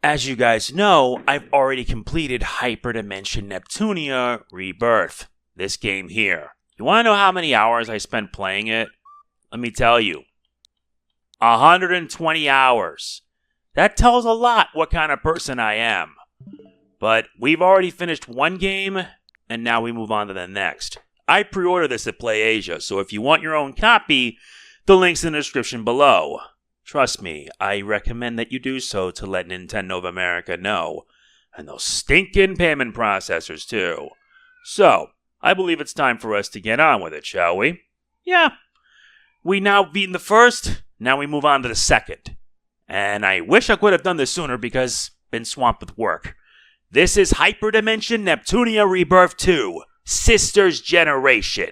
As you guys know, I've already completed Hyperdimension Neptunia Rebirth. This game here. You want to know how many hours I spent playing it? Let me tell you. 120 hours. That tells a lot what kind of person I am. But we've already finished one game, and now we move on to the next. I pre-ordered this at PlayAsia, so if you want your own copy, the link's in the description below. Trust me, I recommend that you do so to let Nintendo of America know. And those stinking payment processors, too. So, I believe it's time for us to get on with it, shall we? Yeah. We now beaten the first, now we move on to the second. And I wish I could have done this sooner because I've been swamped with work. This is Hyperdimension Neptunia Re Birth 2 Sisters Generation.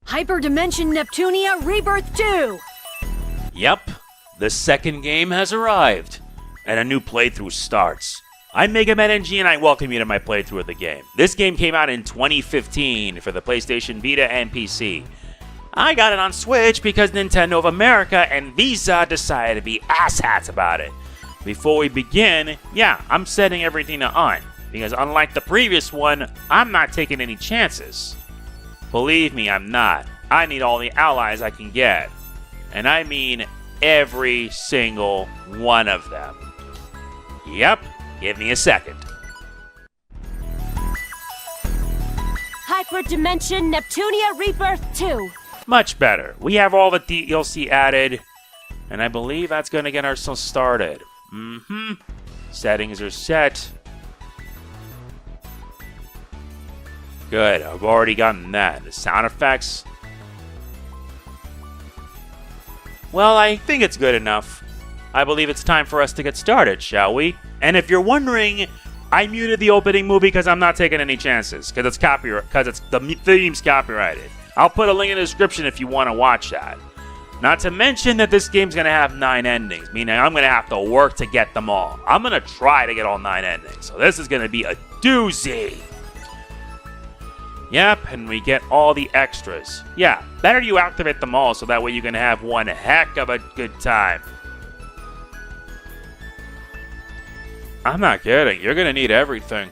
Hyperdimension Neptunia Rebirth 2! Yep, the second game has arrived, and a new playthrough starts. I'm MegamanNG and I welcome you to my playthrough of the game. This game came out in 2015 for the PlayStation Vita and PC. I got it on Switch because Nintendo of America and Visa decided to be asshats about it. Before we begin, yeah, I'm setting everything to on, because unlike the previous one, I'm not taking any chances. Believe me, I'm not. I need all the allies I can get. And I mean every single one of them. Yep, give me a second. Hyperdimension Neptunia Rebirth 2. Much better. We have all the DLC added, and I believe that's going to get ourselves started. Settings are set. Good, I've already gotten that. The sound effects. Well, I think it's good enough. I believe it's time for us to get started, shall we? And if you're wondering, I muted the opening movie because I'm not taking any chances. Because the theme's copyrighted. I'll put a link in the description if you want to watch that. Not to mention that this game's going to have 9 endings, meaning I'm going to have to work to get them all. I'm going to try to get all 9 endings, so this is going to be a doozy. Yep, and we get all the extras. Yeah, better you activate them all so that way you can have one heck of a good time. I'm not kidding, you're gonna need everything.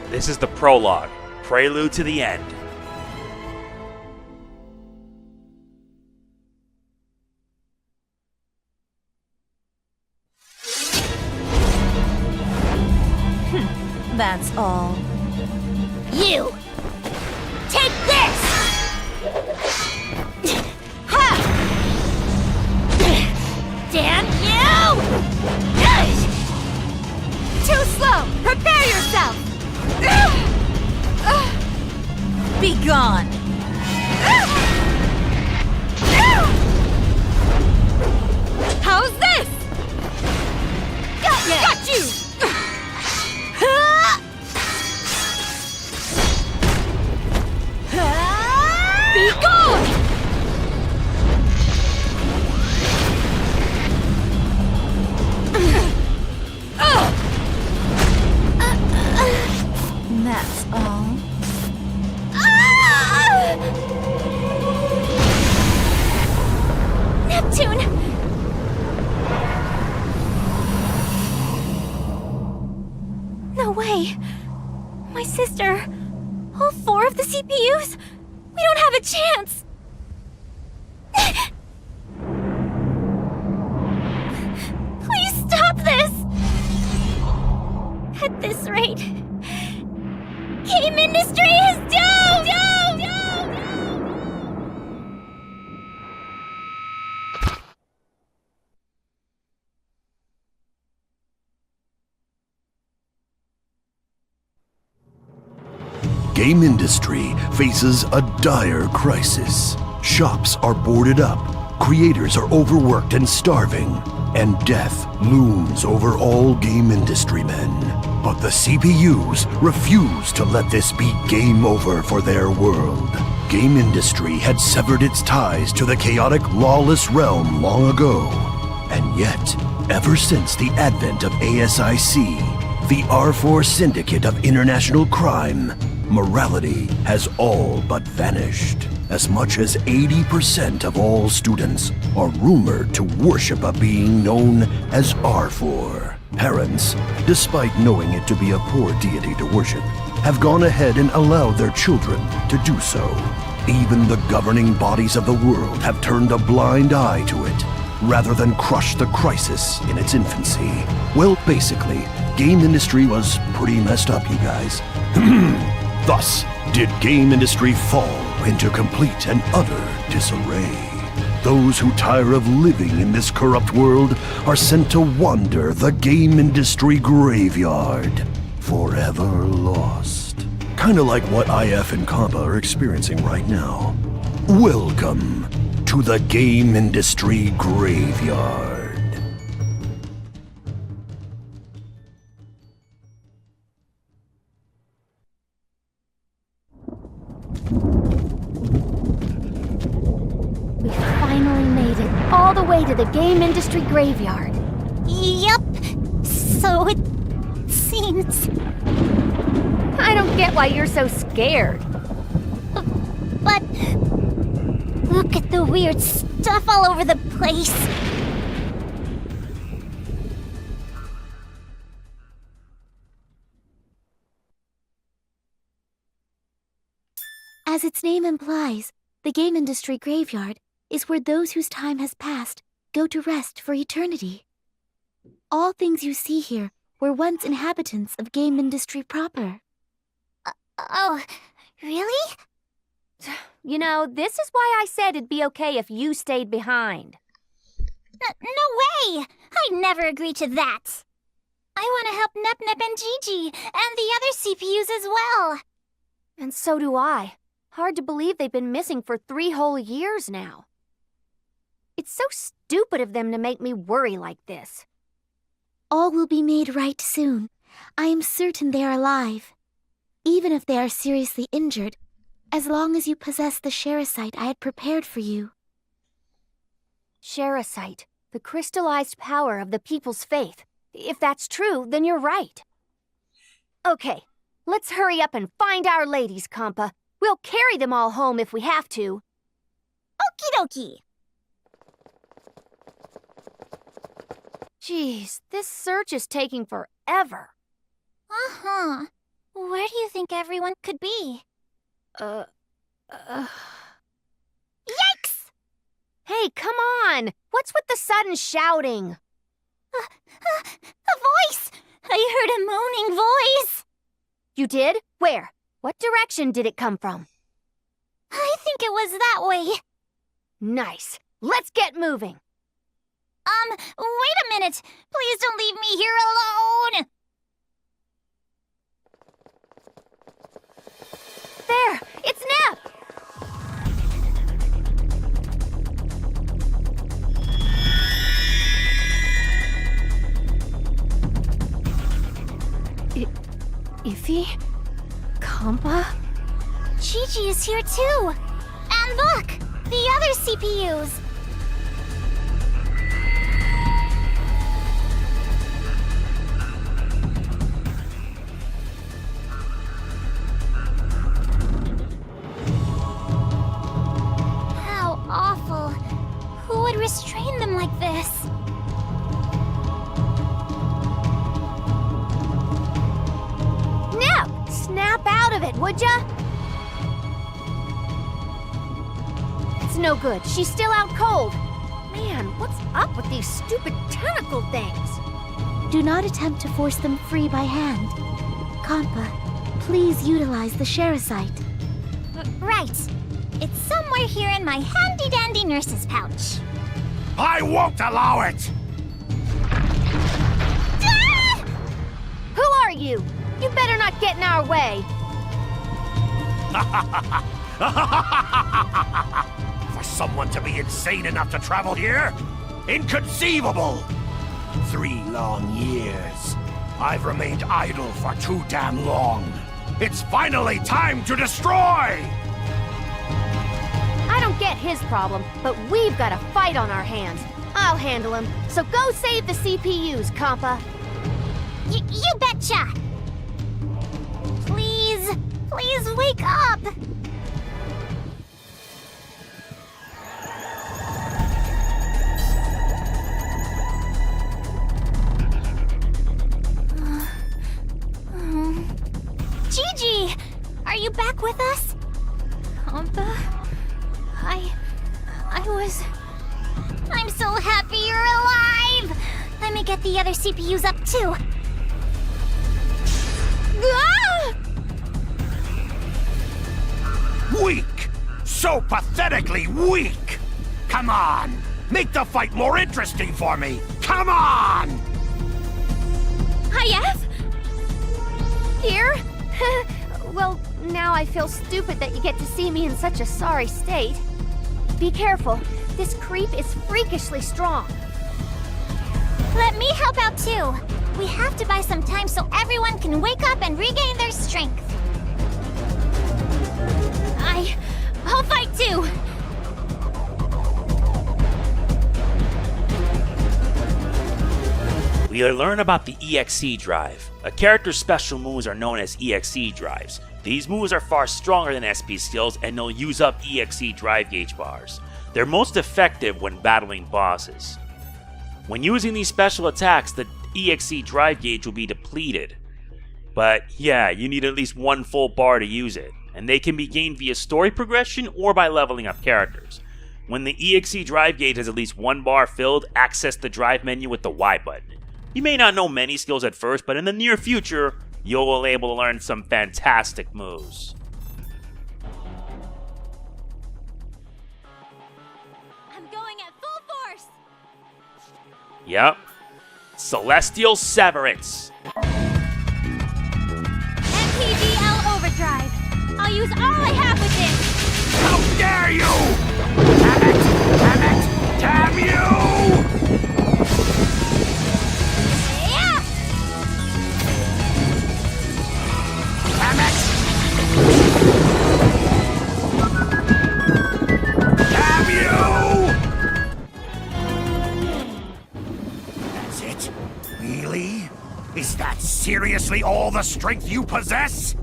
This is the prologue, prelude to the end. That's all. You! Take this! Ha! Damn you! Too slow! Prepare yourself! Be gone! How's this? Got you! Be gone! That's all. Neptune! No way! My sister! All 4 of the CPUs? We don't have a chance! Please stop this! At this rate, game industry is doomed! Game industry faces a dire crisis. Shops are boarded up, creators are overworked and starving, and death looms over all game industry men. But the CPUs refuse to let this be game over for their world. Game industry had severed its ties to the chaotic, lawless realm long ago. And yet, ever since the advent of ASIC, the R4 Syndicate of International Crime, morality has all but vanished. As much as 80% of all students are rumored to worship a being known as R4. Parents, despite knowing it to be a poor deity to worship, have gone ahead and allowed their children to do so. Even the governing bodies of the world have turned a blind eye to it, rather than crush the crisis in its infancy. Well, basically, game industry was pretty messed up, you guys. Thus, did game industry fall into complete and utter disarray. Those who tire of living in this corrupt world are sent to wander the game industry graveyard, forever lost. Kinda like what IF and Kappa are experiencing right now. Welcome to the game industry graveyard. We finally made it all the way to the game industry graveyard. Yup. So it seems. I don't get why you're so scared. But look at the weird stuff all over the place. As its name implies, the game industry graveyard is where those whose time has passed go to rest for eternity. All things you see here were once inhabitants of game industry proper. Oh, really? You know, this is why I said it'd be okay if you stayed behind. No way! I'd never agree to that. I want to help Nep and Gigi and the other CPUs as well. And so do I. Hard to believe they've been missing for 3 whole years now. It's so stupid of them to make me worry like this. All will be made right soon. I am certain they are alive. even if they are seriously injured, as long as you possess the Sherasite I had prepared for you. Sherasite, the crystallized power of the people's faith. If that's true, then you're right. Okay, let's hurry up and find our ladies, Compa. We'll carry them all home if we have to. Okie dokie! Jeez, this search is taking forever. Uh-huh. Where do you think everyone could be? Yikes! Hey, come on! What's with the sudden shouting? A voice! I heard a moaning voice! You did? Where? What direction did it come from? I think it was that way. Nice. Let's get moving. Wait a minute. Please don't leave me here alone. There! It's Nep! Iffy? Compa? Gigi is here too. And look! The other CPUs. How awful. Who would restrain them like this? Nep! Snap out of it, would ya? It's no good. She's still out cold. Man, what's up with these stupid tentacle things? Do not attempt to force them free by hand. Compa, please utilize the Sherasite. Right. It's somewhere here in my handy-dandy nurse's pouch. I won't allow it! Ah! Who are you? You better not get in our way. For someone to be insane enough to travel here? Inconceivable! 3 long years. I've remained idle for too damn long. It's finally time to destroy! I don't get his problem, but we've got a fight on our hands. I'll handle him. So go save the CPUs, Compa. You betcha! Please wake up! Gigi! Are you back with us? Compa? I'm so happy you're alive! Let me get the other CPUs up too. Ah! Weak! So pathetically weak! Come on! Make the fight more interesting for me! Come on! Hayef? Here? Well, now I feel stupid that you get to see me in such a sorry state. Be careful. This creep is freakishly strong. Let me help out too. We have to buy some time so everyone can wake up and regain their strength. I'll fight too. We learn about the EXE drive. A character's special moves are known as EXE drives. These moves are far stronger than SP skills and they'll use up EXE drive gauge bars. They're most effective when battling bosses. When using these special attacks, the EXE drive gauge will be depleted. But yeah, you need at least 1 full bar to use it, and they can be gained via story progression or by leveling up characters. When the EXE drive gauge has at least 1 bar filled, access the drive menu with the Y button. You may not know many skills at first, but in the near future, you'll be able to learn some fantastic moves. I'm going at full force. Yep. Celestial Severance. MPGL Overdrive. I'll use all I have with this. How dare you! Damn it! Damn it! Damn you! Yeah! Damn it! seriously all the strength you possess?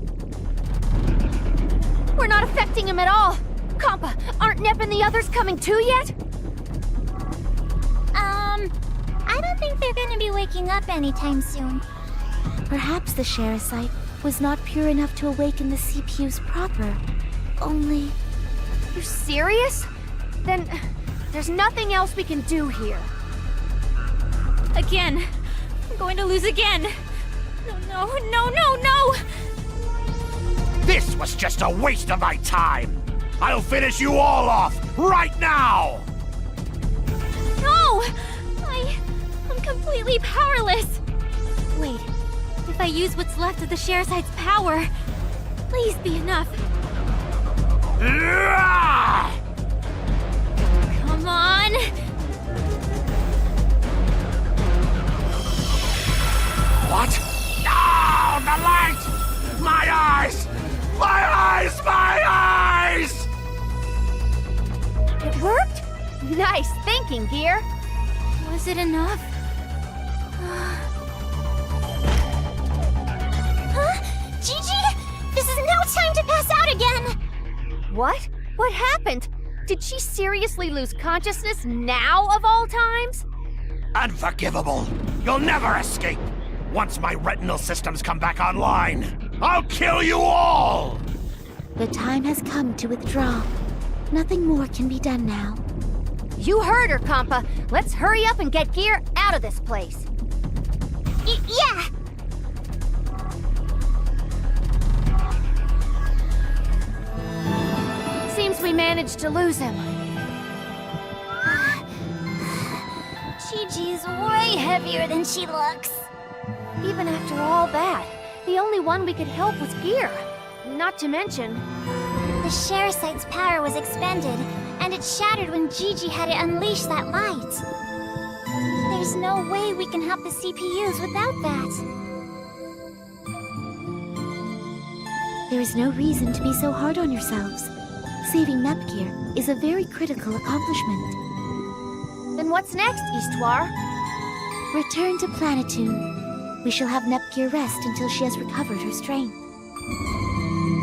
We're not affecting him at all. Compa, aren't Nep and the others coming too yet? I don't think they're gonna be waking up anytime soon. Perhaps the Sherasite was not pure enough to awaken the CPUs proper. Only... You're serious? Then there's nothing else we can do here. Again. I'm going to lose again. No, no, no, no, no! This was just a waste of my time! I'll finish you all off, right now! No! I'm completely powerless. Wait, if I use what's left of the Sherasite's power, please be enough. Come on! What? No! The light! My eyes! My eyes! My eyes! It worked? Nice thinking, Gear. Was it enough? Huh? Gigi? This is no time to pass out again! What? What happened? Did she seriously lose consciousness now of all times? Unforgivable! You'll never escape! Once my retinal systems come back online, I'll kill you all! The time has come to withdraw. Nothing more can be done now. You heard her, Compa. Let's hurry up and get Gear out of this place. Yeah! Seems we managed to lose him. Gigi's way heavier than she looks. Even after all that, the only one we could help was Gear. Not to mention... The Sherasite's power was expended, and it shattered when Gigi had to unleash that light. There's no way we can help the CPUs without that. There is no reason to be so hard on yourselves. Saving Nepgear is a very critical accomplishment. Then what's next, Histoire? Return to Planetoon. We shall have Nepgear rest until she has recovered her strength.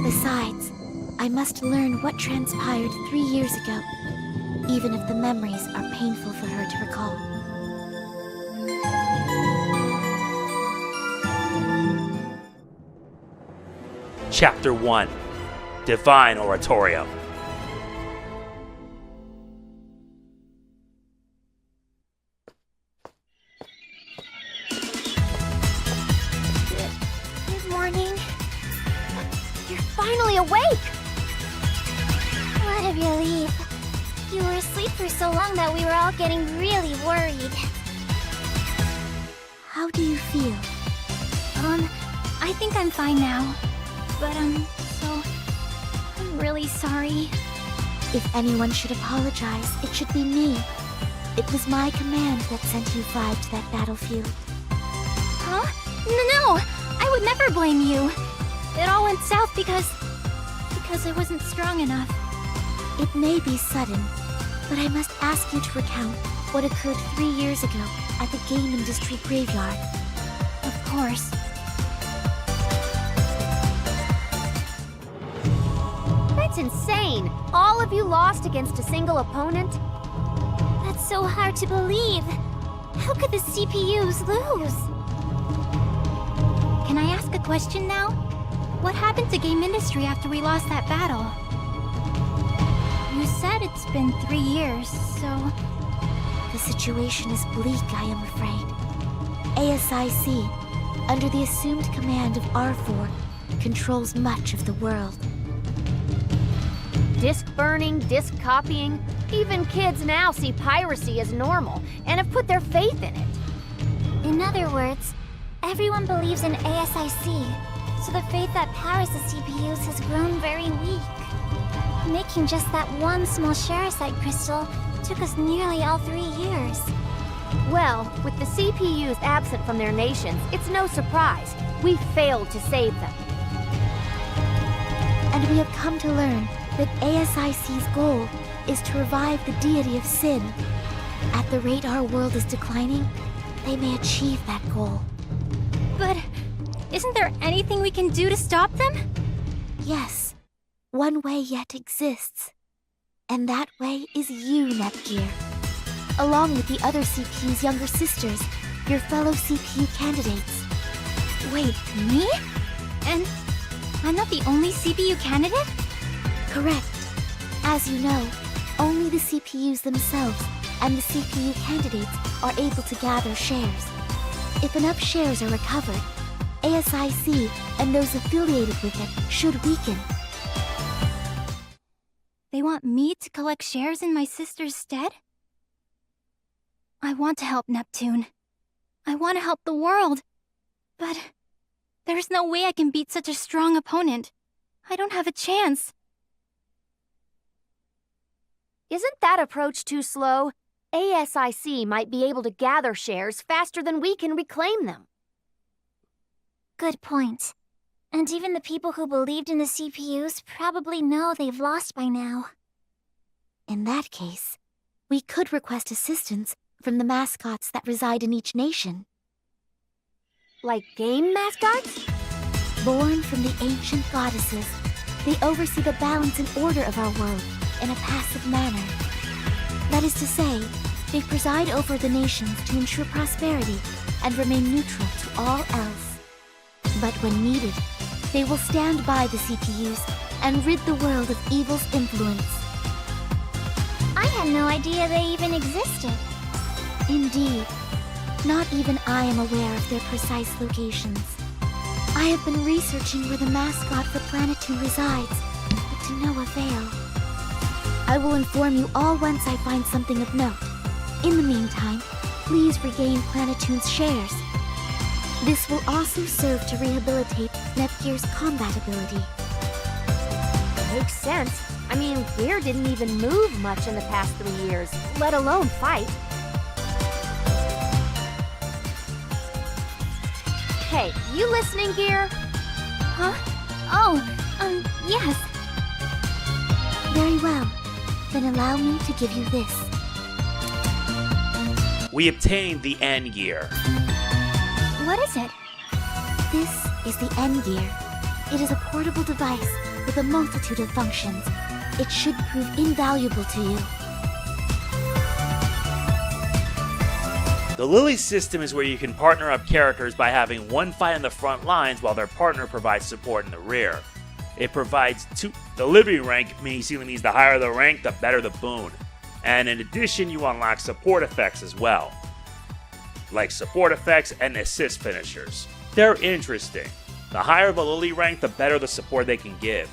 Besides, I must learn what transpired 3 years ago, even if the memories are painful for her to recall. Chapter 1 Divine Oratorio. Good morning. You're finally awake! What a relief. You were asleep for so long that we were all getting really worried. How do you feel? I think I'm fine now. But, so... I'm really sorry. If anyone should apologize, it should be me. It was my command that sent you five to that battlefield. Huh? No! I would never blame you. It all went south because I wasn't strong enough. It may be sudden, but I must ask you to recount what occurred 3 years ago at the game industry graveyard. Of course. That's insane! All of you lost against a single opponent? That's so hard to believe. How could the CPUs lose? Can I ask a question now? What happened to game industry after we lost that battle? You said it's been 3 years, so... The situation is bleak, I am afraid. ASIC, under the assumed command of R4, controls much of the world. Disc burning, disc copying. Even kids now see piracy as normal and have put their faith in it. In other words, everyone believes in ASIC, so the faith that powers the CPUs has grown very weak. Making just that one small Sherasite crystal took us nearly all 3 years. Well, with the CPUs absent from their nations, it's no surprise. We failed to save them. And we have come to learn that ASIC's goal is to revive the deity of sin. At the rate our world is declining, they may achieve that goal. But Isn't there anything we can do to stop them? Yes, one way yet exists. And that way is you, Nepgear. Along with the other CPU's younger sisters, your fellow CPU candidates. Wait, me? And I'm not the only CPU candidate? Correct. As you know, only the CPUs themselves and the CPU candidates are able to gather shares. If enough shares are recovered, ASIC and those affiliated with it should weaken. They want me to collect shares in my sister's stead? I want to help Neptune. I want to help the world. But there's no way I can beat such a strong opponent. I don't have a chance. Isn't that approach too slow? ASIC might be able to gather shares faster than we can reclaim them. Good point. And even the people who believed in the CPUs probably know they've lost by now. In that case, we could request assistance from the mascots that reside in each nation. Like game mascots? Born from the ancient goddesses, they oversee the balance and order of our world in a passive manner. That is to say, they preside over the nations to ensure prosperity and remain neutral to all else. But when needed, they will stand by the CPUs and rid the world of evil's influence. I had no idea they even existed. Indeed. Not even I am aware of their precise locations. I have been researching where the mascot for Planetoon resides, but to no avail. I will inform you all once I find something of note. In the meantime, please regain Planetoon's shares. This will also serve to rehabilitate Nepgear's combat ability. Makes sense. I mean, Gear didn't even move much in the past 3 years, let alone fight. Hey, you listening, Gear? Huh? Oh, yes. Very well. Then allow me to give you this. We obtained the N gear. What is it? This is the N-Gear. It is a portable device with a multitude of functions. It should prove invaluable to you. The Lily system is where you can partner up characters by having one fight on the front lines while their partner provides support in the rear. It provides the Livy rank basically means the higher the rank, the better the boon. And in addition, you unlock support effects as well, like support effects and assist finishers. They're interesting. The higher the Lily rank, the better the support they can give.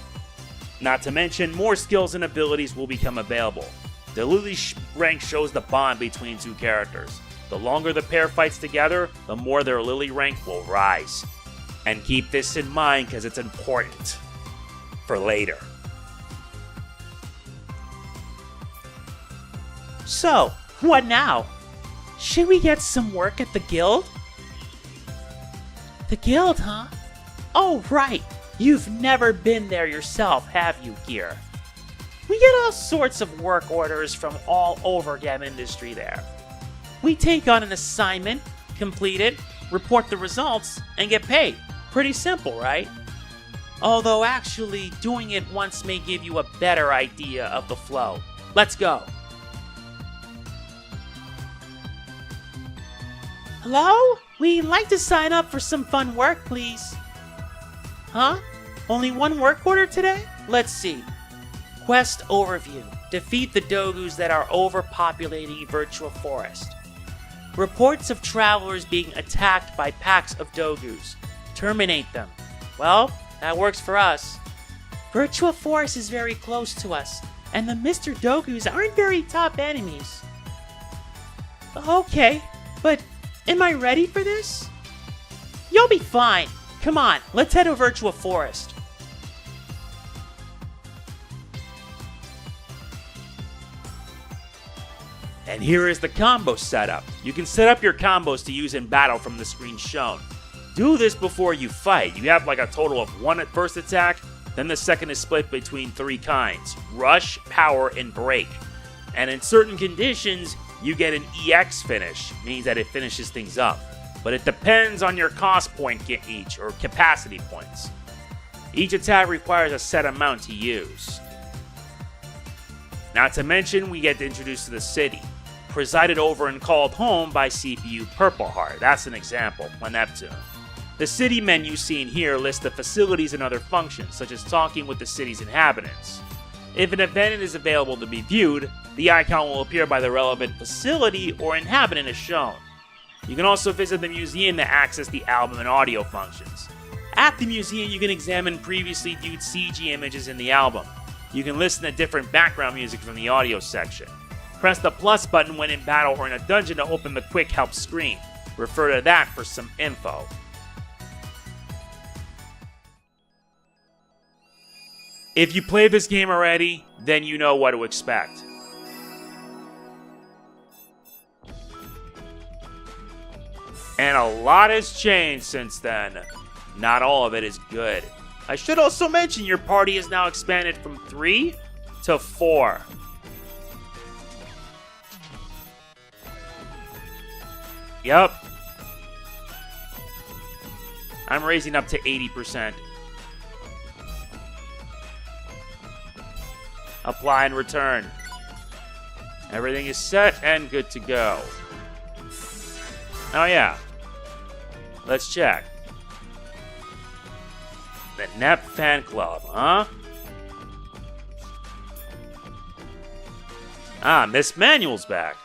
Not to mention, more skills and abilities will become available. The Lily rank shows the bond between two characters. The longer the pair fights together, the more their Lily rank will rise. And keep this in mind because it's important for later. So, what now? Should we get some work at the guild? The guild, huh? Oh, right. You've never been there yourself, have you, Gear? We get all sorts of work orders from all over game industry there. We take on an assignment, complete it, report the results, and get paid. Pretty simple, right? Although actually, doing it once may give you a better idea of the flow. Let's go. Hello? We'd like to sign up for some fun work, please. Huh? Only one work order today? Let's see. Quest overview. Defeat the Dogus that are overpopulating Virtual Forest. Reports of travelers being attacked by packs of Dogus. Terminate them. Well, that works for us. Virtual Forest is very close to us, and the Mr. Dogus aren't very top enemies. Okay, but am I ready for this? You'll be fine. Come on, let's head to Virtual Forest. And here is the combo setup. You can set up your combos to use in battle from the screen shown. Do this before you fight. You have like a total of one at first attack, then the second is split between 3 kinds: rush, power, and break. And in certain conditions, you get an EX finish, means that it finishes things up. but it depends on your cost point each, or capacity points. Each attack requires a set amount to use. Not to mention, we get introduced to the city, presided over and called home by CPU Purple Heart. That's an example, Neptune. The city menu seen here lists the facilities and other functions, such as talking with the city's inhabitants. If an event is available to be viewed, the icon will appear by the relevant facility or inhabitant as shown. You can also visit the museum to access the album and audio functions. At the museum, you can examine previously viewed CG images in the album. You can listen to different background music from the audio section. Press the plus button when in battle or in a dungeon to open the quick help screen. Refer to that for some info. If you played this game already, then you know what to expect. And a lot has changed since then. Not all of it is good. I should also mention your party is now expanded from 3 to 4. Yup. I'm raising up to 80%. Apply and return. Everything is set and good to go. Oh yeah. Let's check. The Nep Fan Club, huh? Ah, Miss Manuel's back.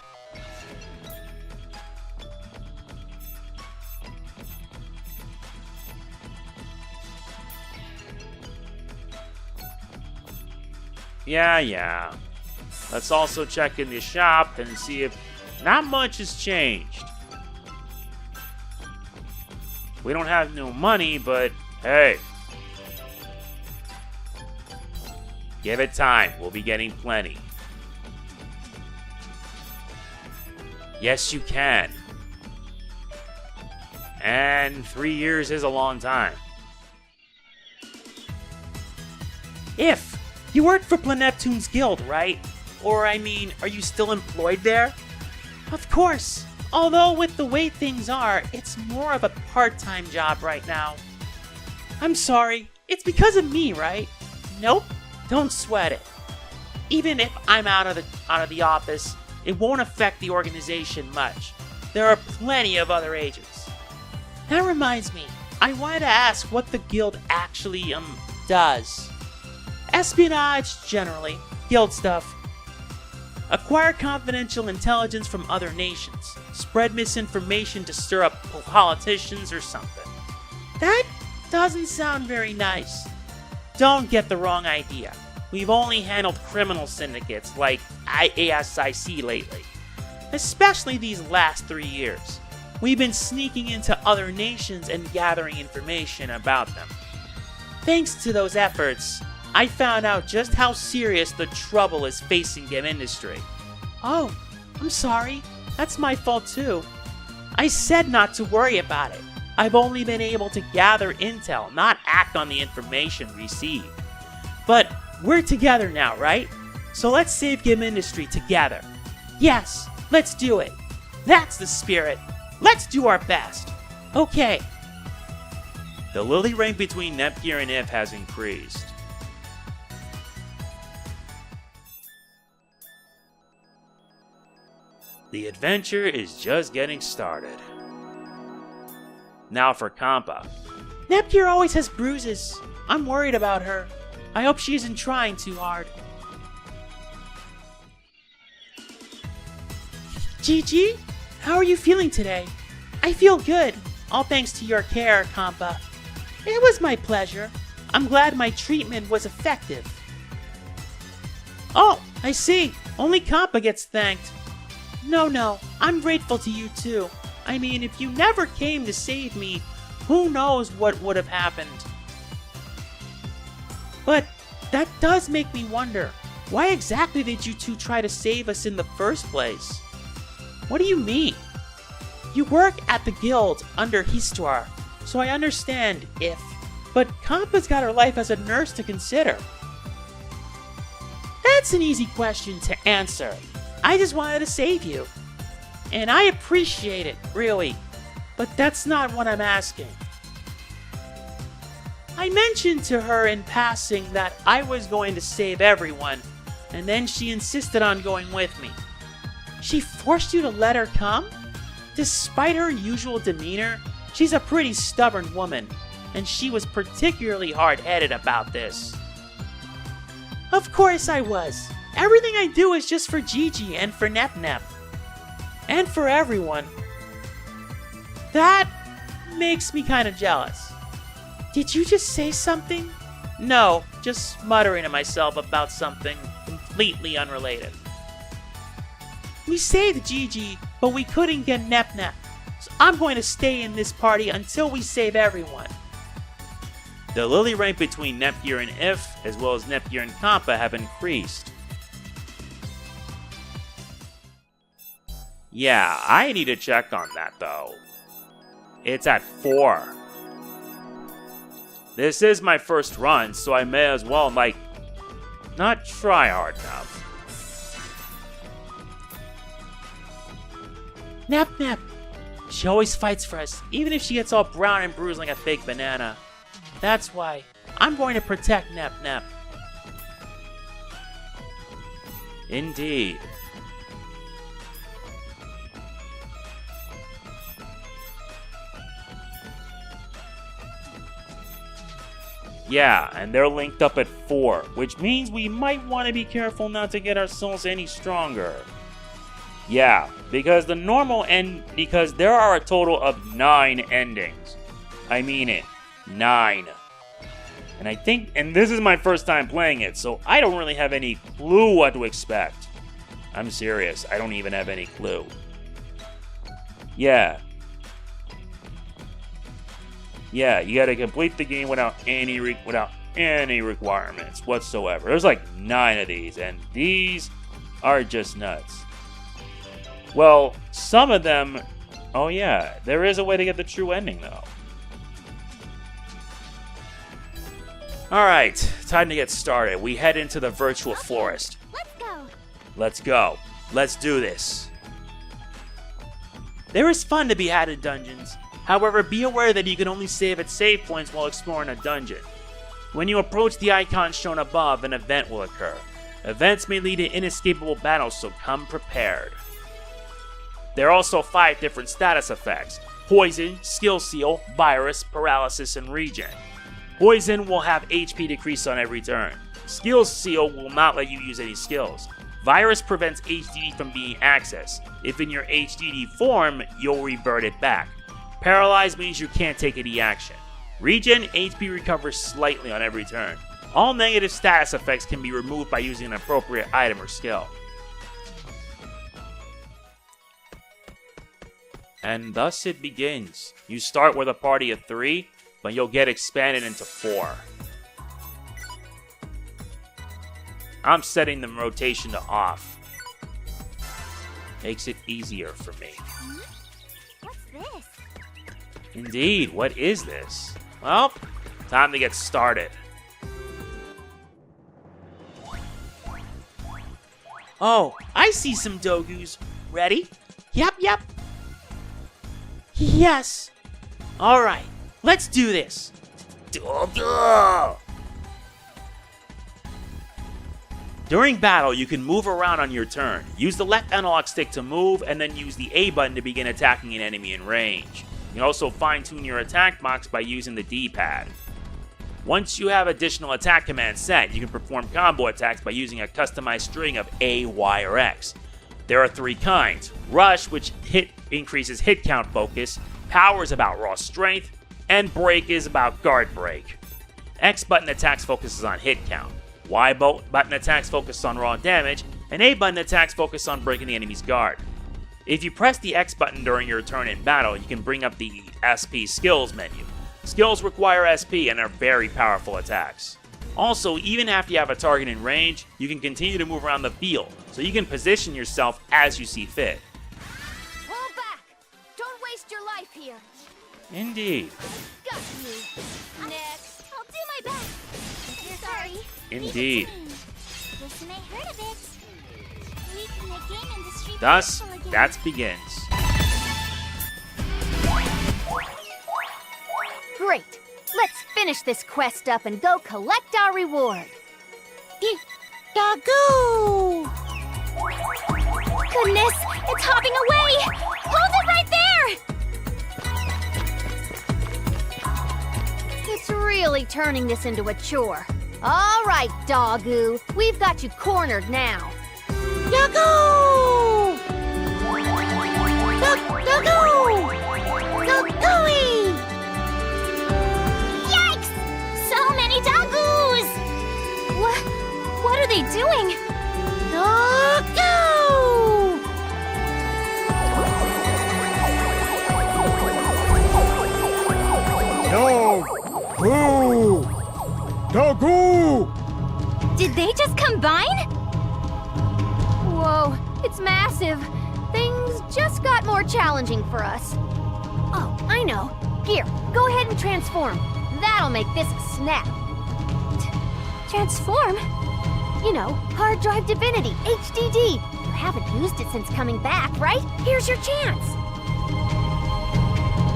Yeah. Let's also check in the shop and see if not much has changed. We don't have no money, but hey. Give it time. We'll be getting plenty. Yes, you can. And 3 years is a long time. If you work for Neptune's guild, right? Or, I mean, are you still employed there? Of course. Although with the way things are, it's more of a part-time job right now. I'm sorry. It's because of me, right? Nope. Don't sweat it. Even if I'm out of the office, it won't affect the organization much. There are plenty of other agents. That reminds me, I wanted to ask what the guild actually does. Espionage, generally. Guild stuff. Acquire confidential intelligence from other nations. Spread misinformation to stir up politicians or something. That doesn't sound very nice. Don't get the wrong idea. We've only handled criminal syndicates like IASIC lately. Especially these last 3 years. We've been sneaking into other nations and gathering information about them. Thanks to those efforts, I found out just how serious the trouble is facing game industry. Oh, I'm sorry. That's my fault too. I said not to worry about it. I've only been able to gather intel, not act on the information received. But we're together now, right? So let's save game industry together. Yes, let's do it. That's the spirit. Let's do our best. Okay. The Lily rank between Nepgear and If has increased. The adventure is just getting started. Now for Kampa. Nepgear always has bruises. I'm worried about her. I hope she isn't trying too hard. Gigi, how are you feeling today? I feel good, all thanks to your care, Kampa. It was my pleasure. I'm glad my treatment was effective. Oh, I see. Only Kampa gets thanked. No, I'm grateful to you too. I mean, if you never came to save me, who knows what would have happened. But that does make me wonder, why exactly did you two try to save us in the first place? What do you mean? You work at the guild under Histoire, so I understand if, but Kampa's got her life as a nurse to consider. That's an easy question to answer. I just wanted to save you. And I appreciate it, really. but that's not what I'm asking. I mentioned to her in passing that I was going to save everyone, and then she insisted on going with me. She forced you to let her come? Despite her usual demeanor, she's a pretty stubborn woman, and she was particularly hard-headed about this. Of course I was. Everything I do is just for Gigi and for Nep Nep. And for everyone. That makes me kind of jealous. Did you just say something? No, just muttering to myself about something completely unrelated. We saved Gigi, but we couldn't get Nep Nep. So I'm going to stay in this party until we save everyone. The lily rank between Nepgear and If, as well as Nepgear and Compa, have increased. Yeah, I need to check on that though. It's at 4. This is my first run, so I may as well, not try hard enough. Nep Nep. She always fights for us, even if she gets all brown and bruised like a big banana. That's why I'm going to protect Nep Nep. Indeed. Yeah, and they're linked up at 4, which means we might want to be careful not to get ourselves any stronger. Yeah, because because there are a total of 9 endings. I mean it, 9. And this is my first time playing it, so I don't really have any clue what to expect. I'm serious, I don't even have any clue. Yeah, you gotta complete the game without any requirements whatsoever. There's like 9 of these, and these are just nuts. Well, some of them... Oh yeah, there is a way to get the true ending, though. Alright, time to get started. We head into the virtual forest. Let's go. Let's go. Let's do this. There is fun to be had in dungeons. However, be aware that you can only save at save points while exploring a dungeon. When you approach the icon shown above, an event will occur. Events may lead to inescapable battles, so come prepared. There are also 5 different status effects: Poison, Skill Seal, Virus, Paralysis, and Regen. Poison will have HP decrease on every turn. Skill Seal will not let you use any skills. Virus prevents HDD from being accessed. If in your HDD form, you'll revert it back. Paralyzed means you can't take any action. Regen, HP recovers slightly on every turn. All negative status effects can be removed by using an appropriate item or skill. And thus it begins. You start with a party of 3, but you'll get expanded into 4. I'm setting the rotation to off. Makes it easier for me. What's this? Indeed, what is this? Well, time to get started. Oh, I see some Dogus. Ready? Yep. Yes. Alright, let's do this. During battle, you can move around on your turn. Use the left analog stick to move, and then use the A button to begin attacking an enemy in range. You can also fine-tune your attack box by using the D-pad. Once you have additional attack commands set, you can perform combo attacks by using a customized string of A, Y, or X. There are 3 kinds: Rush, which increases hit count focus, Power is about raw strength, and Break is about guard break. X button attacks focuses on hit count, Y button attacks focus on raw damage, and A button attacks focus on breaking the enemy's guard. If you press the X button during your turn in battle, you can bring up the SP skills menu. Skills require SP and are very powerful attacks. Also, even after you have a target in range, you can continue to move around the field, so you can position yourself as you see fit. Pull back! Don't waste your life here. Indeed. Got you. Next. I'll do my best. Sorry. Indeed. This may hurt a bit. We can make game industry Thus, beautiful again. that begins. Great! Let's finish this quest up and go collect our reward. Yahoo! Goodness, it's hopping away! Hold it right there! It's really turning this into a chore. All right, Doggo, we've got you cornered now. Yahoo! Yahoo! Yahoo! Yikes! So many doggoos! What are they doing? Yahoo! Dog! Doggo! Did they just combine? Whoa, it's massive. Things just got more challenging for us. Oh, I know. Here, go ahead and transform. That'll make this a snap. Transform? You know, hard drive divinity, HDD. You haven't used it since coming back, right? Here's your chance.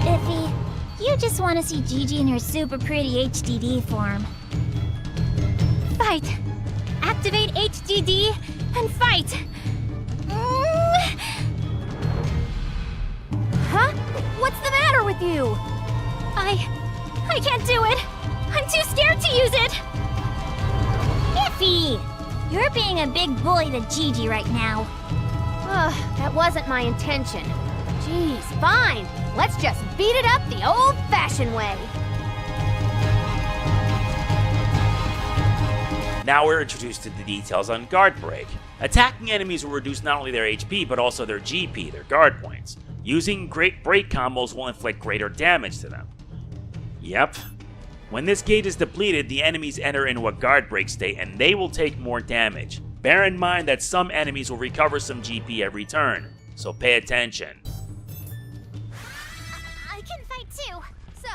Iffy, you just want to see Gigi in her super pretty HDD form. Fight! Activate HDD and fight! Huh? What's the matter with you? I can't do it! I'm too scared to use it! Iffy! You're being a big bully to Gigi right now. That wasn't my intention. Jeez, fine. Let's just beat it up the old-fashioned way. Now we're introduced to the details on Guard Break. Attacking enemies will reduce not only their HP, but also their GP, their guard points. Using great break combos will inflict greater damage to them. Yep. When this gauge is depleted, the enemies enter into a guard break state and they will take more damage. Bear in mind that some enemies will recover some GP every turn, so pay attention. I can fight too. So,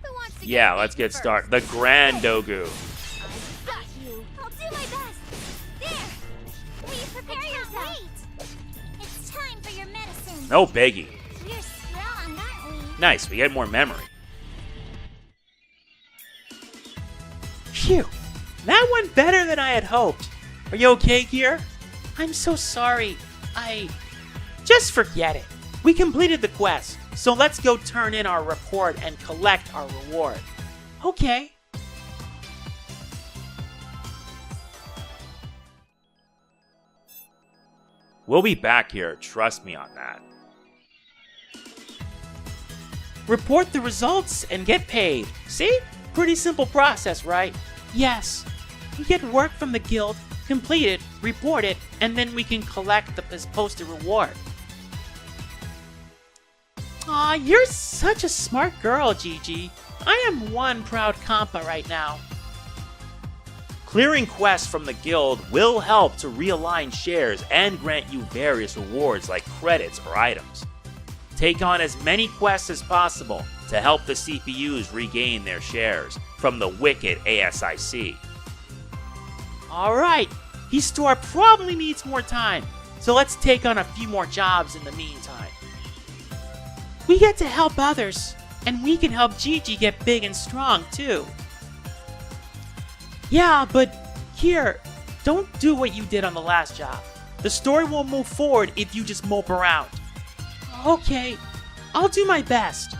who wants to Yeah, let's get started. The Grand Dogu. Got you. I'll do my best. There. Will you prepare yourself? Wait. It's time for your medicine. No biggie. We're strong, aren't we? Nice, we get more memory. Phew, that went better than I had hoped. Are you okay, Gear? I'm so sorry. Just forget it. We completed the quest, so let's go turn in our report and collect our reward. Okay. We'll be back here, trust me on that. Report the results and get paid. See? Pretty simple process, right? Yes. We get work from the guild, complete it, report it, and then we can collect the posted reward. Aw, you're such a smart girl, Gigi. I am one proud compa right now. Clearing quests from the guild will help to realign shares and grant you various rewards like credits or items. Take on as many quests as possible to help the CPUs regain their shares from the wicked ASIC. Alright, his store probably needs more time, so let's take on a few more jobs in the meantime. We get to help others, and we can help Gigi get big and strong too. Yeah, but here, don't do what you did on the last job. The story won't move forward if you just mope around. Okay, I'll do my best.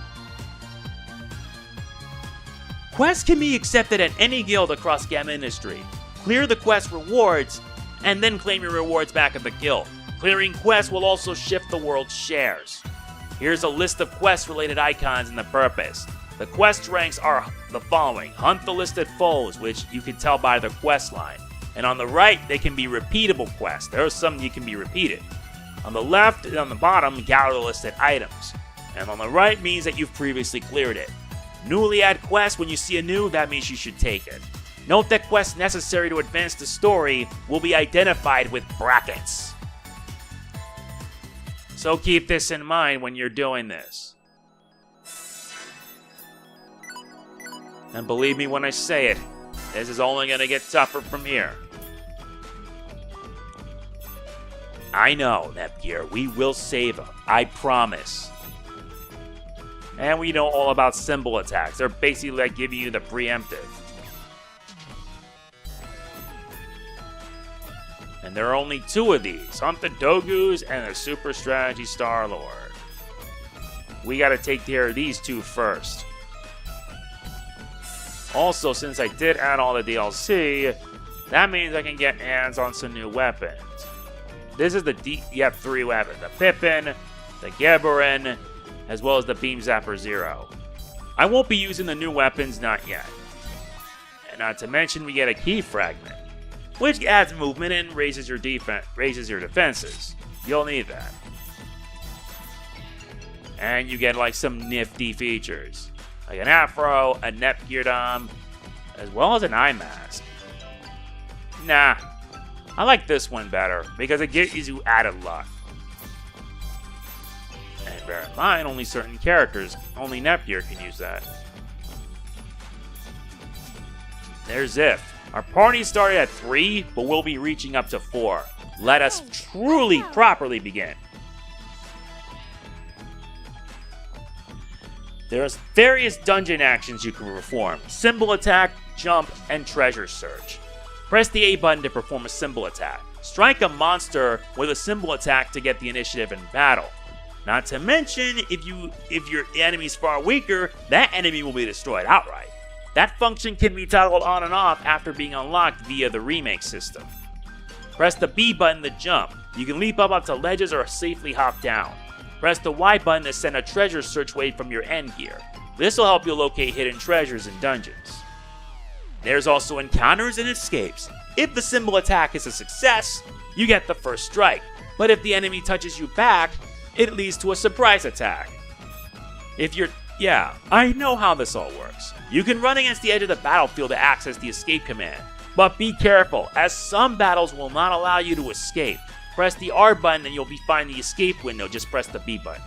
Quests can be accepted at any guild across Gamma Industry. Clear the quest rewards, and then claim your rewards back at the guild. Clearing quests will also shift the world's shares. Here's a list of quest-related icons and the purpose. The quest ranks are the following. Hunt the listed foes, which you can tell by their quest line. And on the right, they can be repeatable quests. There are some that can be repeated. On the left and on the bottom, gather the listed items. And on the right means that you've previously cleared it. Newly add quest, when you see a new, that means you should take it. Note that quests necessary to advance the story will be identified with brackets. So keep this in mind when you're doing this. And believe me when I say it, this is only going to get tougher from here. I know, Nepgear, we will save him, I promise. And we know all about symbol attacks. They're basically like giving you the preemptive. And there are only 2 of these. Hunt the Dogus and the Super Strategy Star-Lord. We gotta take care of these 2 first. Also, since I did add all the DLC, that means I can get hands on some new weapons. This is you have 3 weapons. The Pippin, the Geberin, as well as the Beam Zapper Zero. I won't be using the new weapons, not yet. And not to mention we get a key fragment, which adds movement and raises your defenses. You'll need that. And you get like some nifty features, like an afro, a Nepgear Dom, as well as an eye mask. Nah, I like this one better because it gives you added luck. And bear in mind, only certain characters, only Nepgear can use that. There's Ziff. Our party started at 3, but we'll be reaching up to 4. Let us truly, properly begin. There's various dungeon actions you can perform. Symbol attack, jump, and treasure search. Press the A button to perform a symbol attack. Strike a monster with a symbol attack to get the initiative in battle. Not to mention, if your enemy's far weaker, that enemy will be destroyed outright. That function can be toggled on and off after being unlocked via the remake system. Press the B button to jump. You can leap up onto ledges or safely hop down. Press the Y button to send a treasure search wave from your end gear. This will help you locate hidden treasures in dungeons. There's also encounters and escapes. If the symbol attack is a success, you get the first strike. But if the enemy touches you back, it leads to a surprise attack. I know how this all works. You can run against the edge of the battlefield to access the escape command. But be careful, as some battles will not allow you to escape. Press the R button and you'll find the escape window, just press the B button.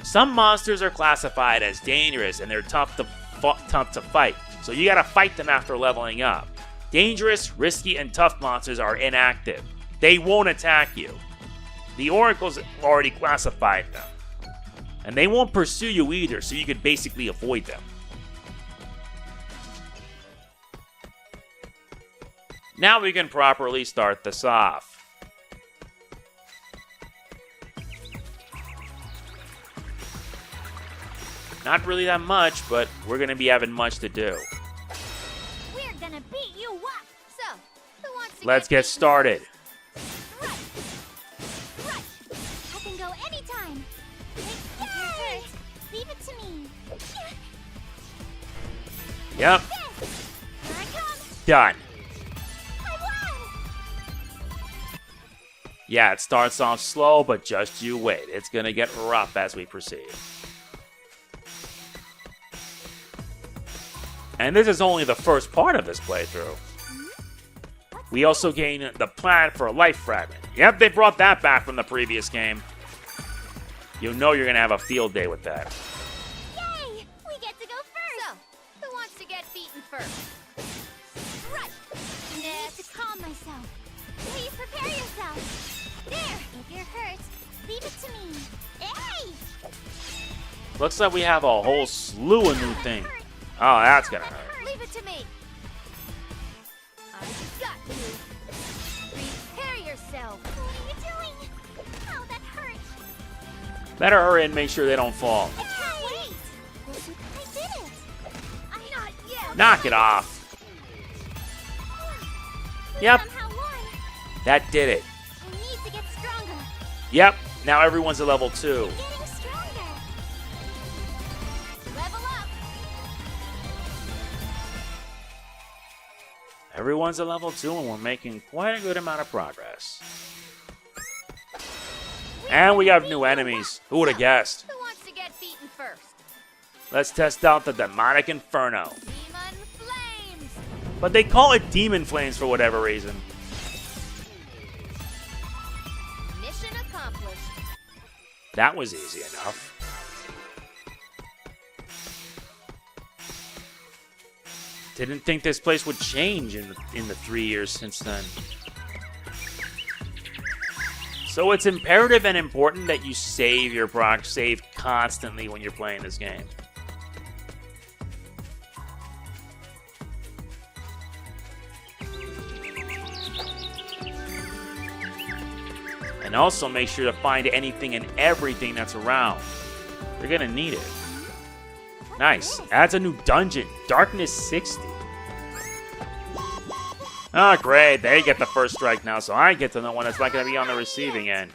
Some monsters are classified as dangerous and they're tough to fight, so you gotta fight them after leveling up. Dangerous, risky, and tough monsters are inactive. They won't attack you. The Oracles already classified them. And they won't pursue you either, so you can basically avoid them. Now we can properly start this off. Not really that much, but we're gonna be having much to do. We're gonna beat you up. So, who wants to Let's get started. Right. I can go anytime. Yay! Leave it to me. Yep, Here I come. done. I won. Yeah, it starts off slow, but just you wait. It's gonna get rough as we proceed. And this is only the first part of this playthrough. We also gain the plan for a life fragment. Yep, they brought that back from the previous game. You know you're gonna have a field day with that. Yay! We get to go first. So, who wants to get beaten first? Right. I need to calm myself. Please prepare yourself. There! If you're hurt, leave it to me. Hey! Looks like we have a whole slew of new things. Oh, that's gonna hurt. Leave it to me. I've got you. Prepare yourself. What are you doing? Oh, that hurt. Better hurry and make sure they don't fall. I can't wait. I did it. I'm not yet. Knock it off. Yep, Somehow won. that did it. I need to get stronger. Yep, now everyone's a level 2. Getting stronger. Level up. Everyone's a level 2 and we're making quite a good amount of progress. And we have new enemies. Who would have guessed? Who wants to get beaten first? Let's test out the Demonic Inferno. Demon Flames. But they call it Demon Flames for whatever reason. Mission accomplished. That was easy enough. Didn't think this place would change in the 3 years since then. So it's imperative and important that you save your save constantly when you're playing this game. And also make sure to find anything and everything that's around. You're gonna need it. Nice. Adds a new dungeon. Darkness 60. Oh, great. They get the first strike now, so I get to the one that's not going to be on the receiving end.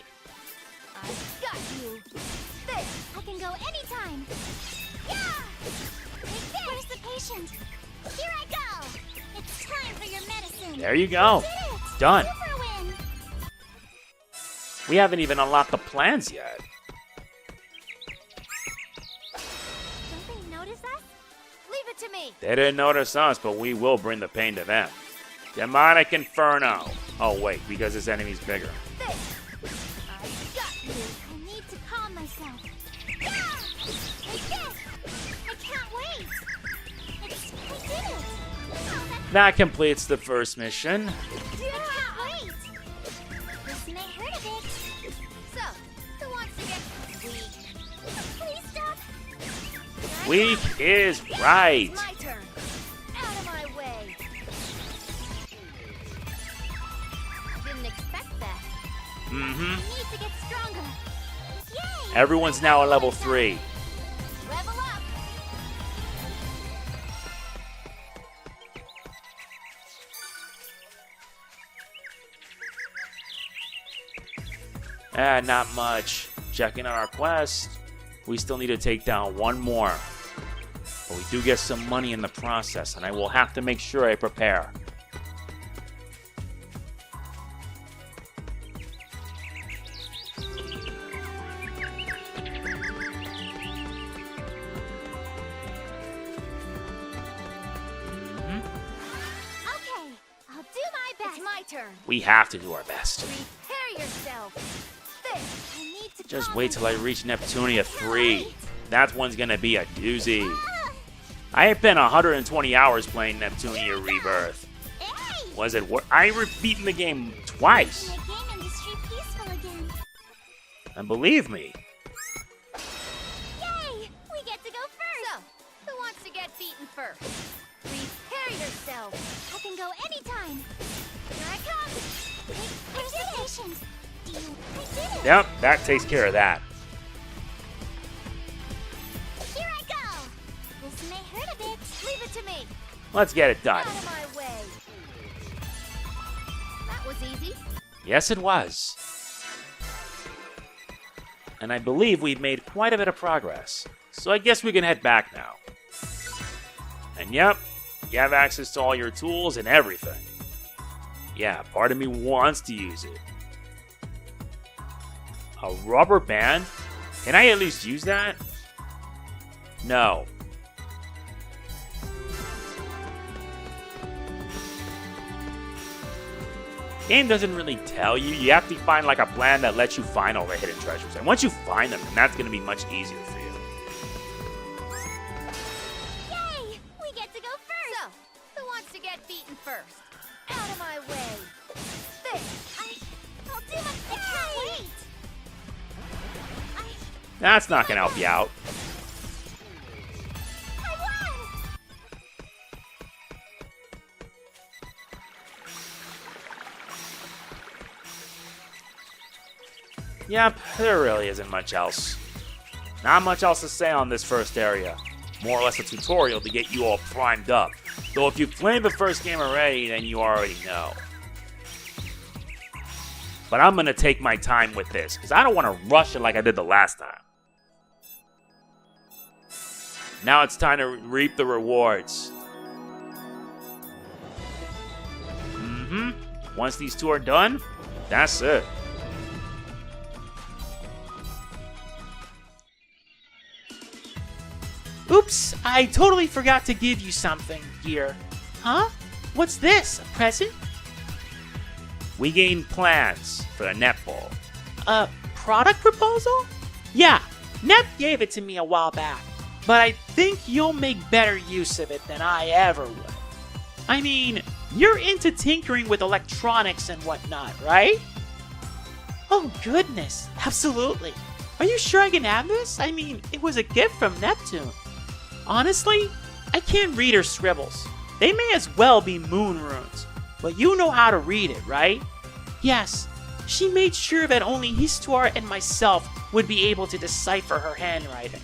I've got you. There, I can go anytime. Yeah! Where's the patient? Here I go. It's time for your medicine. There you go. Done. Super win. We haven't even unlocked the plans yet. Don't they notice us? Leave it to me. They didn't notice us, but we will bring the pain to them. Demonic Inferno. Oh, wait, because this enemy's bigger. There. I've got you. I need to calm myself. Yeah! Like this. I can't wait. I did it. Oh, that's That completes the first mission. I can't wait. This may hurt a bit. So, who wants to get weak? Please stop. Weak is right. My turn. Out of my way. Didn't expect that. Mm-hmm. I need to get stronger. Yay! Everyone's now at level 3. Level up. Not much. Checking on our quest. We still need to take down one more. But we do get some money in the process, and I will have to make sure I prepare. Okay, I'll do my best. It's my turn. We have to do our best. Prepare yourself. There. I need to Just calm wait till I myself. reach Neptunia 3. That one's gonna be a doozy. Ah, I have been 120 hours playing Neptunia Rebirth. hey! Was it worth? I beaten the game twice. Make game industry peaceful again. And believe me, Yay! We get to go first. So, who wants to get beaten first? Prepare yourself. I can go anytime. Here I come. Where's the patient? I did it. yep, that takes care of that. Here I go. This may hurt a bit. Leave it to me. Let's get it done. Out of my way. That was easy. Yes, it was. And I believe we've made quite a bit of progress. So I guess we can head back now. And yep, you have access to all your tools and everything. Yeah, part of me wants to use it. A rubber band? Can I at least use that? No. Game doesn't really tell you. You have to find like a plan that lets you find all the hidden treasures. And once you find them, then that's going to be much easier for you. Yay! We get to go first. So, who wants to get beaten first? Out of my way. There. I'll do my best. I can't wait. That's not going to help you out. I won. Yep, there really isn't much else. Not much else to say on this first area. More or less a tutorial to get you all primed up. Though if you've played the first game already, then you already know. But I'm going to take my time with this, because I don't want to rush it like I did the last time. Now it's time to reap the rewards. Once these two are done, that's it. Oops, I totally forgot to give you something here. Huh? What's this? A present? We gain plans for the netball. A product proposal? Yeah, Nep gave it to me a while back, but I think you'll make better use of it than I ever would. I mean, you're into tinkering with electronics and whatnot, right? Oh goodness, absolutely. Are you sure I can have this? I mean, it was a gift from Neptune. Honestly, I can't read her scribbles. They may as well be moon runes. But you know how to read it, right? Yes, she made sure that only Histoire and myself would be able to decipher her handwriting.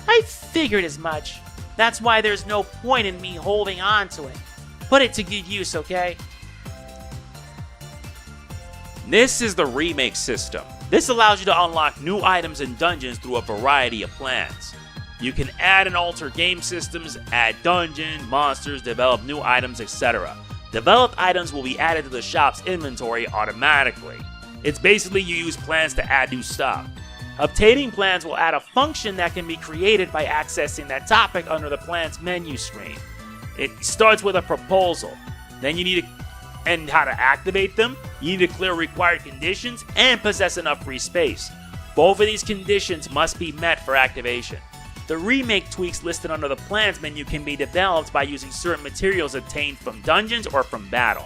I figured as much. That's why there's no point in me holding on to it. Put it to good use, okay? This is the remake system. This allows you to unlock new items and dungeons through a variety of plans. You can add and alter game systems, add dungeons, monsters, develop new items, etc. Developed items will be added to the shop's inventory automatically. It's basically you use plans to add new stuff. Obtaining plans will add a function that can be created by accessing that topic under the plan's menu screen. It starts with a proposal. Then you need to and how to activate them, you need to clear required conditions and possess enough free space. Both of these conditions must be met for activation. The remake tweaks listed under the plans menu can be developed by using certain materials obtained from dungeons or from battle.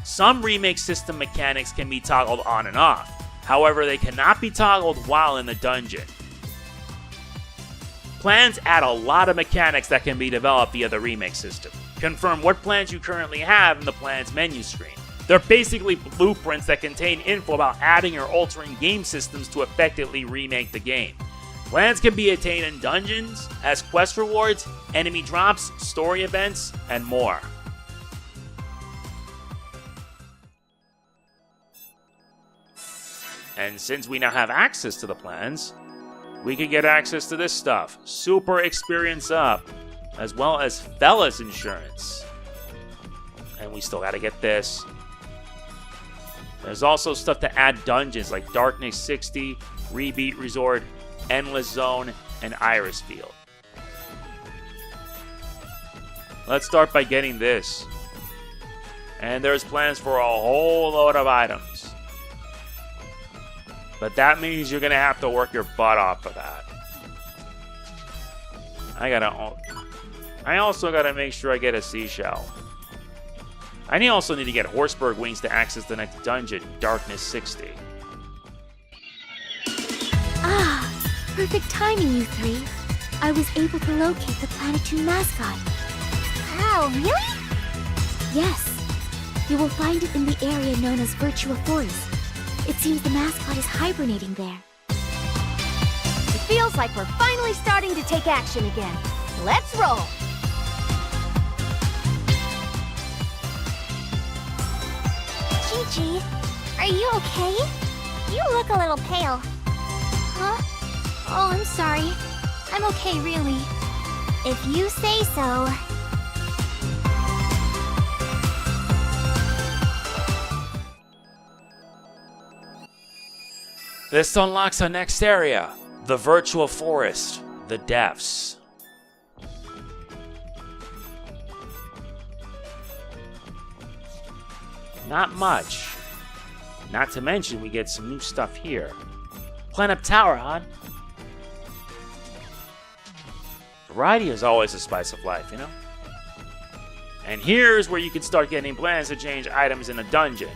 Some remake system mechanics can be toggled on and off, however they cannot be toggled while in the dungeon. Plans add a lot of mechanics that can be developed via the remake system. Confirm what plans you currently have in the plans menu screen. They're basically blueprints that contain info about adding or altering game systems to effectively remake the game. Plans can be attained in dungeons, as quest rewards, enemy drops, story events, and more. And since we now have access to the plans, we can get access to this stuff. Super experience up, as well as Fellas insurance. And we still gotta get this. There's also stuff to add dungeons like Darkness 60, Reboot Resort, Endless Zone, and Iris Field. Let's start by getting this. And there's plans for a whole load of items. But that means you're gonna have to work your butt off for that. I also gotta make sure I get a seashell. I also need to get Horseberg wings to access the next dungeon, Darkness 60. Ah, perfect timing, you three. I was able to locate the Planetoon mascot. Oh, really? Yes. You will find it in the area known as Virtua Forest. It seems the mascot is hibernating there. It feels like we're finally starting to take action again. Let's roll! Chi-Chi, are you okay? You look a little pale. Huh? Oh, I'm sorry. I'm okay, really. If you say so. This unlocks our next area, the Virtua Forest, the Depths. Not much. Not to mention we get some new stuff here. Planet Tower, huh? Variety is always a spice of life, you know? And here's where you can start getting plans to change items in a dungeon.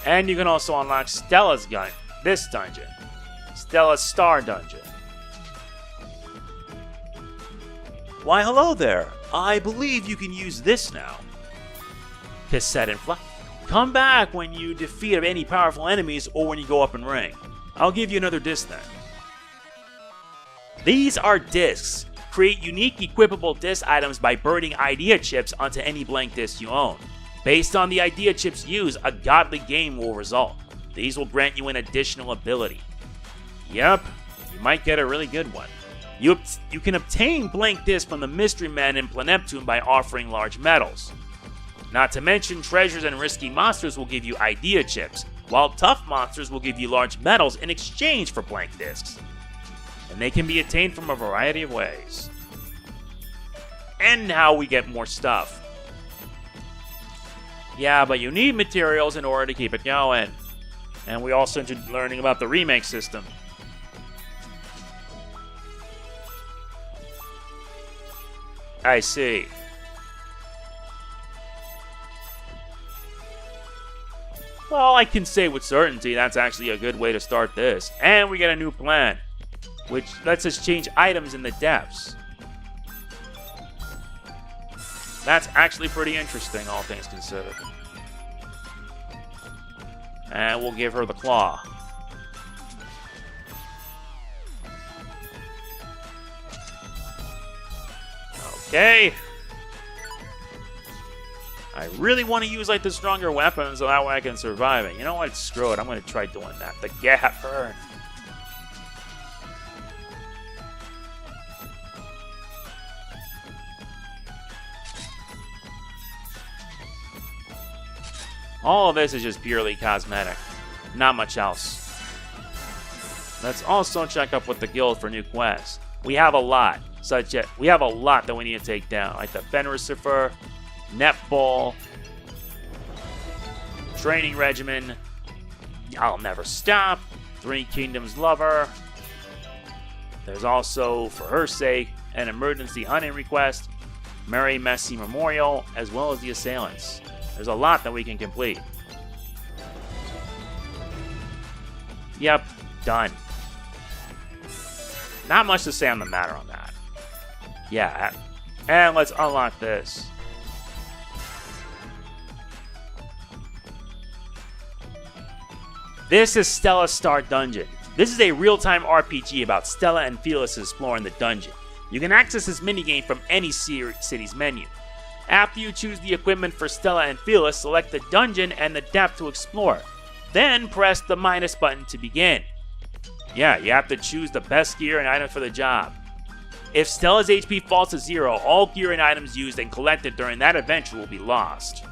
And you can also unlock Stella's gun, this dungeon. Stella's Star Dungeon. Why hello there. I believe you can use this now. Cassette and fly. Come back when you defeat any powerful enemies or when you go up in rank. I'll give you another disc then. These are discs. Create unique equipable disc items by burning idea chips onto any blank disc you own. Based on the idea chips used, a godly game will result. These will grant you an additional ability. Yep, you might get a really good one. You can obtain blank discs from the Mystery Men in Planeptune by offering large medals. Not to mention, treasures and risky monsters will give you idea chips, while tough monsters will give you large medals in exchange for blank discs. And they can be attained from a variety of ways. And now we get more stuff. Yeah, but you need materials in order to keep it going. And we also learning about the remake system. I see. Well, I can say with certainty that's actually a good way to start this. And we get a new plan, which lets us change items in the depths. That's actually pretty interesting, all things considered. And we'll give her the claw. Okay. I really want to use like the stronger weapons so that way I can survive it. You know what? Screw it. I'm going to try doing that. The gap burn. All of this is just purely cosmetic. Not much else. Let's also check up with the guild for new quests. We have a lot. We have a lot that we need to take down. Like the Fenricifer, Netball, Training Regimen, I'll Never Stop, Three Kingdoms Lover. There's also, for her sake, an emergency hunting request, Mary Messi Memorial, as well as the Assailants. There's a lot that we can complete. Yep, done. Not much to say on the matter on that. Yeah, and let's unlock this. This is Stella's Star Dungeon. This is a real-time RPG about Stella and Felix exploring the dungeon. You can access this minigame from any city's menu. After you choose the equipment for Stella and Felix, select the dungeon and the depth to explore. Then press the minus button to begin. Yeah, you have to choose the best gear and item for the job. If Stella's HP falls to 0, all gear and items used and collected during that adventure will be lost.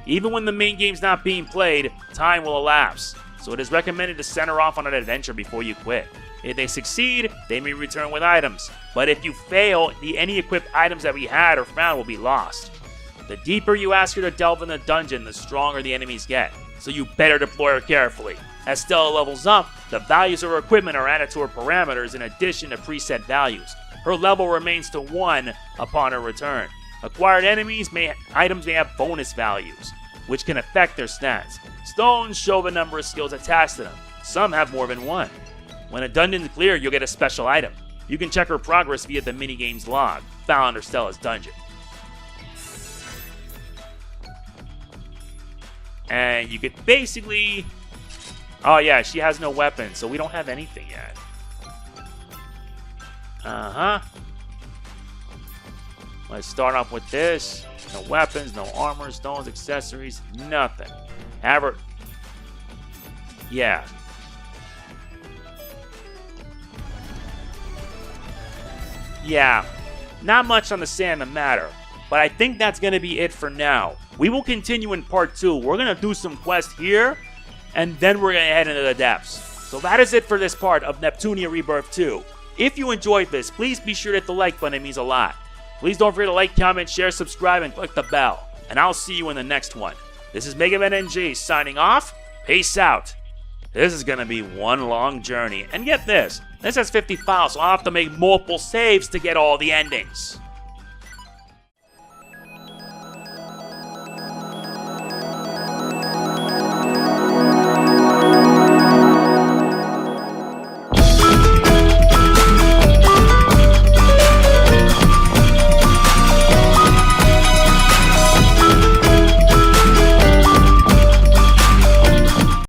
Even when the main game's not being played, time will elapse, so it is recommended to send her off on an adventure before you quit. If they succeed, they may return with items, but if you fail, any equipped items that we had or found will be lost. The deeper you ask her to delve in the dungeon, the stronger the enemies get, so you better deploy her carefully. As Stella levels up, the values of her equipment are added to her parameters in addition to preset values. Her level remains to 1 upon her return. Acquired items may have bonus values, which can affect their stats. Stones show the number of skills attached to them. Some have more than one. When a dungeon is cleared, you'll get a special item. You can check her progress via the minigame's log, found under Stella's dungeon. And you could basically... Oh yeah, she has no weapons, so we don't have anything yet. Let's start off with this. No weapons, no armor, stones, accessories, nothing. Have her... Yeah. Yeah, not much on the say on the matter, but I think that's going to be it for now. We will continue in part 2. We're going to do some quests here, and then we're going to head into the depths. So that is it for this part of Neptunia Rebirth 2. If you enjoyed this, please be sure to hit the like button, it means a lot. Please don't forget to like, comment, share, subscribe, and click the bell. And I'll see you in the next one. This is MegamanNG signing off. Peace out. This is going to be one long journey. And get this, this has 50 files, so I'll have to make multiple saves to get all the endings.